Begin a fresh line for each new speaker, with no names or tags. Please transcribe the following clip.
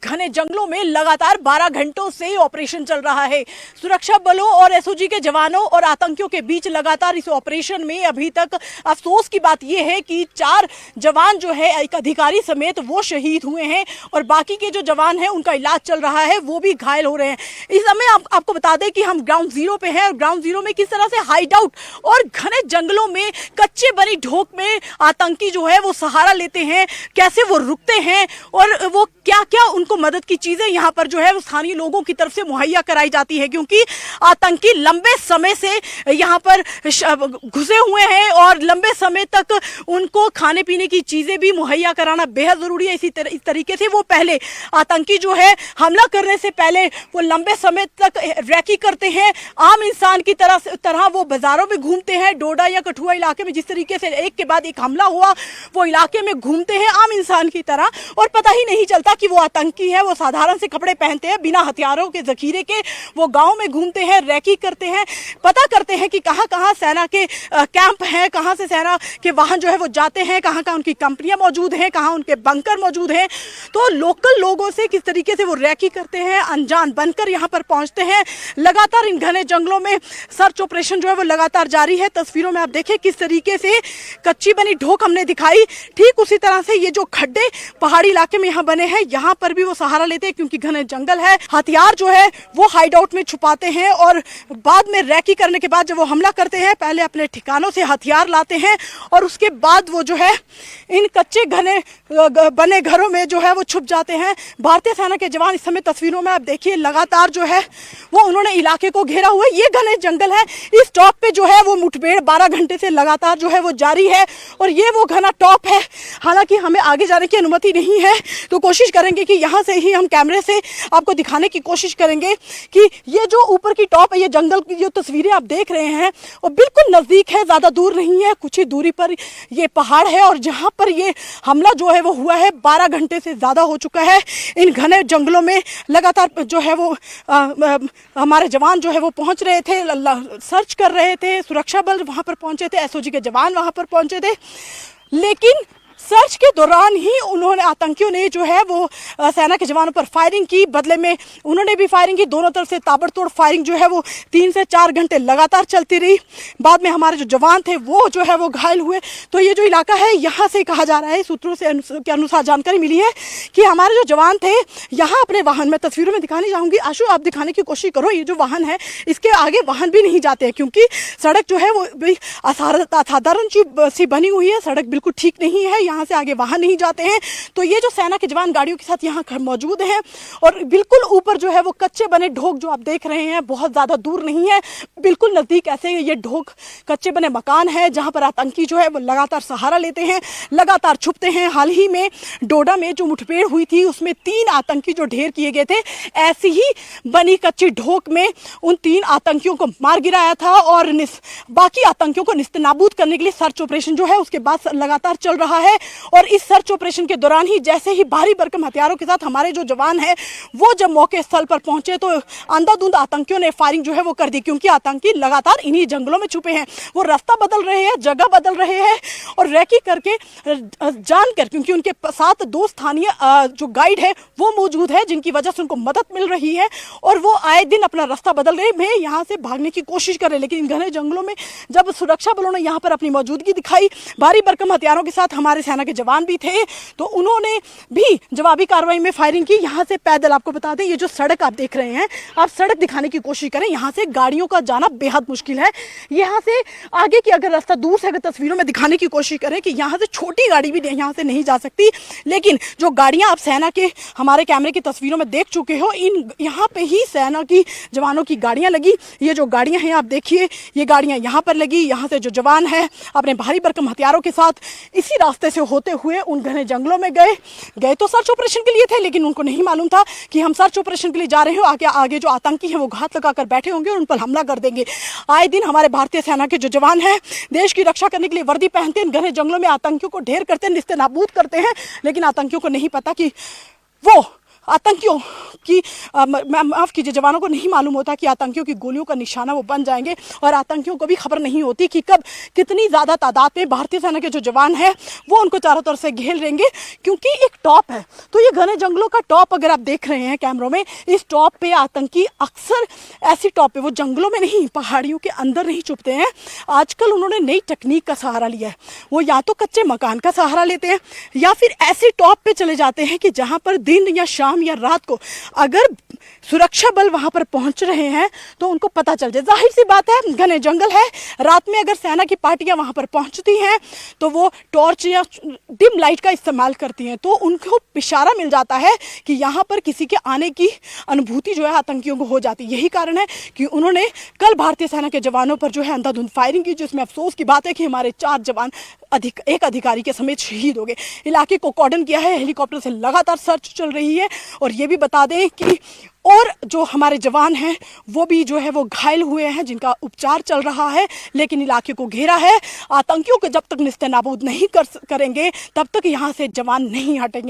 घने जंगलों में लगातार 12 घंटों से ऑपरेशन चल रहा है। सुरक्षा बलों और एसओजी के जवानों और आतंकियों के बीच लगातार इस ऑपरेशन में अभी तक अफसोस की बात यह है कि 4 जवान जो है एक अधिकारी समेत वो शहीद हुए हैं और बाकी के जो जवान हैं उनका इलाज चल रहा है, वो भी घायल हो रहे हैं। इस समय आपको बता दें कि हम ग्राउंड जीरो पे हैं और ग्राउंड जीरो में किस तरह से हाइड आउट और घने जंगलों में कच्चे बनी ढोक में आतंकी जो है वो सहारा लेते हैं, कैसे वो रुकते हैं और वो क्या क्या उनको मदद की चीजें यहाँ पर जो है वो स्थानीय लोगों की तरफ से मुहैया कराई जाती है, क्योंकि आतंकी लंबे समय से यहाँ पर घुसे हुए हैं और लंबे समय तक उनको खाने पीने की चीजें भी मुहैया कराना बेहद जरूरी है। इस तरीके से वो पहले आतंकी जो है हमला करने से पहले वो लंबे समय तक रैकी करते हैं। आम इंसान की तरह वो बाजारों में घूमते हैं। डोडा या कठुआ इलाके में जिस तरीके से एक के बाद एक हमला हुआ, वो इलाके में घूमते हैं आम इंसान की तरह और पता ही नहीं चलता कि वो आतंकी है। वो साधारण से कपड़े पहनते हैं, बिना हथियारों के जखीरे के वो गांव में घूमते हैं, रैकी करते हैं, पता करते हैं कि कहां कहां सेना के कैंप हैं, कहां से सेना के वाहन जो है वो जाते हैं, कहां कहां उनकी कंपनियां मौजूद हैं, कहां उनके बंकर मौजूद हैं। तो लोकल लोगों से किस तरीके से वो रैकी करते हैं, अनजान बनकर यहाँ पर पहुंचते हैं। लगातार इन घने जंगलों में सर्च ऑपरेशन जो है वो लगातार जारी है। तस्वीरों में आप देखें किस तरीके से कच्ची बनी ढोक हमने दिखाई, ठीक उसी तरह से ये जो खड्डे पहाड़ी इलाके में यहाँ बने हैं, यहाँ पर भी वो सहारा लेते हैं क्योंकि घने जंगल है। हथियार जो है वो हाइड आउट में छुपाते हैं और बाद में रैकी करने के बाद जब वो हमला करते हैं, पहले अपने ठिकानों से हथियार लाते हैं और उसके बाद वो जो है इन कच्चे घने बने घरों में जो है वो छुप जाते हैं। भारतीय सेना के जवान इस समय तस्वीरों में आप देखिए लगातार जो है वो उन्होंने इलाके को घेरा हुआ है। ये घने जंगल है, इस टॉप पे जो है वो मुठभेड़ 12 घंटे से लगातार जो है वो जारी है और ये वो घना टॉप है। हालांकि हमें आगे जाने की अनुमति नहीं है, तो कोशिश करेंगे कि यहाँ से ही हम कैमरे से आपको दिखाने की कोशिश करेंगे कि ये जो ऊपर की टॉप है, ये जंगल की जो तस्वीरें आप देख रहे हैं वो बिल्कुल नजदीक है, ज्यादा दूर नहीं है, कुछ ही दूरी पर ये पहाड़ है और जहाँ पर ये हमला जो है वो हुआ है 12 घंटे से ज्यादा हो चुका है। इन घने जंगलों में लगातार जो है वो हमारे जवान जो है वो पहुंच रहे थे, सर्च कर रहे थे, सुरक्षा बल वहां पर पहुंचे थे, एसओजी के जवान वहां पर पहुंचे थे, लेकिन सर्च के दौरान ही उन्होंने आतंकियों ने जो है वो सेना के जवानों पर फायरिंग की। बदले में उन्होंने भी फायरिंग की, दोनों तरफ से ताबड़तोड़ फायरिंग जो है वो 3 से 4 घंटे लगातार चलती रही। बाद में हमारे जो जवान थे वो जो है वो घायल हुए। तो ये जो इलाका है, यहाँ से कहा जा रहा है, सूत्रों से के अनुसार जानकारी मिली है कि हमारे जो जवान थे यहाँ अपने वाहन में, तस्वीरों में दिखाने जाऊँगी, आशु आप दिखाने की कोशिश करो, ये जो वाहन है इसके आगे वाहन भी नहीं जाते हैं क्योंकि सड़क जो है वो असाधारण सी बनी हुई है, सड़क बिल्कुल ठीक नहीं है, यहाँ से आगे वाहन नहीं जाते हैं। तो ये जो सेना के जवान गाड़ियों के साथ यहाँ मौजूद हैं और बिल्कुल ऊपर जो है वो कच्चे बने ढोक जो आप देख रहे हैं, बहुत ज्यादा दूर नहीं है, बिल्कुल नजदीक ऐसे ये ढोक कच्चे बने मकान है जहां पर आतंकी जो है वो लगातार सहारा लेते हैं, लगातार छुपते हैं। हाल ही में डोडा में जो मुठभेड़ हुई थी उसमें 3 आतंकी जो ढेर किए गए थे, ऐसी ही बनी कच्ची ढोक में उन 3 आतंकियों को मार गिराया था और बाकी आतंकियों को निस्तनाबूद करने के लिए सर्च ऑपरेशन जो है उसके बाद लगातार चल रहा है। और इस सर्च ऑपरेशन के दौरान ही जैसे ही भारी भरकम हथियारों के साथ हमारे जो जवान हैं वो जब मौके स्थल पर पहुंचे तो अंधाधुंध आतंकियों ने फायरिंग जो है वो कर दी, क्योंकि आतंकी लगातार इन्हीं जंगलों में छुपे हैं। वो रास्ता बदल रहे हैं, जगह बदल रहे हैं और रैकी करके जानकर, क्योंकि उनके साथ 2 स्थानीय जो गाइड है वो मौजूद है जिनकी वजह से उनको मदद मिल रही है और वो आए दिन अपना रास्ता बदल रहे हैं, यहाँ से भागने की कोशिश कर रहे हैं। लेकिन इन घने जंगलों में जब सुरक्षा बलों ने यहाँ पर अपनी मौजूदगी दिखाई, भारी भरकम हथियारों के साथ हमारे सेना के जवान भी थे, तो उन्होंने भी जवाबी कार्रवाई में फायरिंग की। यहाँ से पैदल, आपको बता दें ये जो सड़क आप देख रहे हैं, आप सड़क दिखाने की कोशिश करें, यहाँ से गाड़ियों का जाना बेहद मुश्किल है। यहाँ से आगे की अगर रास्ता दूर से अगर तस्वीरों में दिखाने की कोशिश करें कि यहाँ से छोटी गाड़ी भी यहाँ से नहीं जा सकती, लेकिन जो गाड़ियाँ आप सेना के हमारे कैमरे की तस्वीरों में देख चुके हो, इन यहाँ पे ही सेना की जवानों की गाड़ियाँ लगी। ये जो गाड़ियाँ हैं आप देखिए, ये गाड़ियाँ यहाँ पर लगी, यहाँ से जो जवान है अपने भारी भरकम हथियारों के साथ इसी रास्ते से होते हुए उन घने जंगलों में गए तो सर्च ऑपरेशन के लिए थे, लेकिन उनको नहीं मालूम था कि हम सर्च ऑपरेशन के लिए जा रहे हो, आगे जो आतंकी हैं वो घात लगाकर बैठे होंगे और उन पर हमला कर देंगे। आए दिन हमारे भारतीय सेना के जो जवान हैं देश की रक्षा करने के लिए वर्दी पहनते हैं, घने जंगलों में आतंकियों को ढेर करते हैं, निस्तेनाबूद करते हैं, लेकिन आतंकियों को नहीं पता कि वो आतंकियों की माफ कीजिए, जवानों को नहीं मालूम होता कि आतंकियों की गोलियों का निशाना वो बन जाएंगे, और आतंकियों को भी खबर नहीं होती कि कब कितनी ज़्यादा तादाद में भारतीय सेना के जो जवान हैं वो उनको चारों तरफ से घेर लेंगे। क्योंकि एक टॉप है, तो ये घने जंगलों का टॉप अगर आप देख रहे हैं कैमरों में, इस टॉप पे आतंकी अक्सर ऐसी टॉप पे, वो जंगलों में नहीं, पहाड़ियों के अंदर नहीं छुपते हैं। आजकल उन्होंने नई टेक्निक का सहारा लिया है, वो या तो कच्चे मकान का सहारा लेते हैं या फिर ऐसी टॉप पे चले जाते हैं कि जहां पर दिन या शाम या रात को अगर सुरक्षा बल वहां पर पहुंच रहे हैं तो उनको पता चल जाए। जाहिर सी बात है, घने जंगल है, रात में अगर सेना की पार्टियां वहां पर पहुंचती हैं तो वो टॉर्च या डिम लाइट का इस्तेमाल करती हैं, तो उनको इशारा मिल जाता है कि यहाँ पर किसी के आने की अनुभूति जो है आतंकियों को हो जाती है। यही कारण है कि उन्होंने कल भारतीय सेना के जवानों पर जो है अंधाधुंध फायरिंग की, जिसमें अफसोस की बात है कि हमारे 4 जवान एक अधिकारी के समेत शहीद हो गए। इलाके को कॉर्डन किया है, हेलीकॉप्टर से लगातार सर्च चल रही है। और ये भी बता दें कि और जो हमारे जवान हैं वो भी जो है वो घायल हुए हैं, जिनका उपचार चल रहा है, लेकिन इलाके को घेरा है। आतंकियों को जब तक निस्तेनाबूद नहीं करेंगे तब तक यहाँ से जवान नहीं हटेंगे।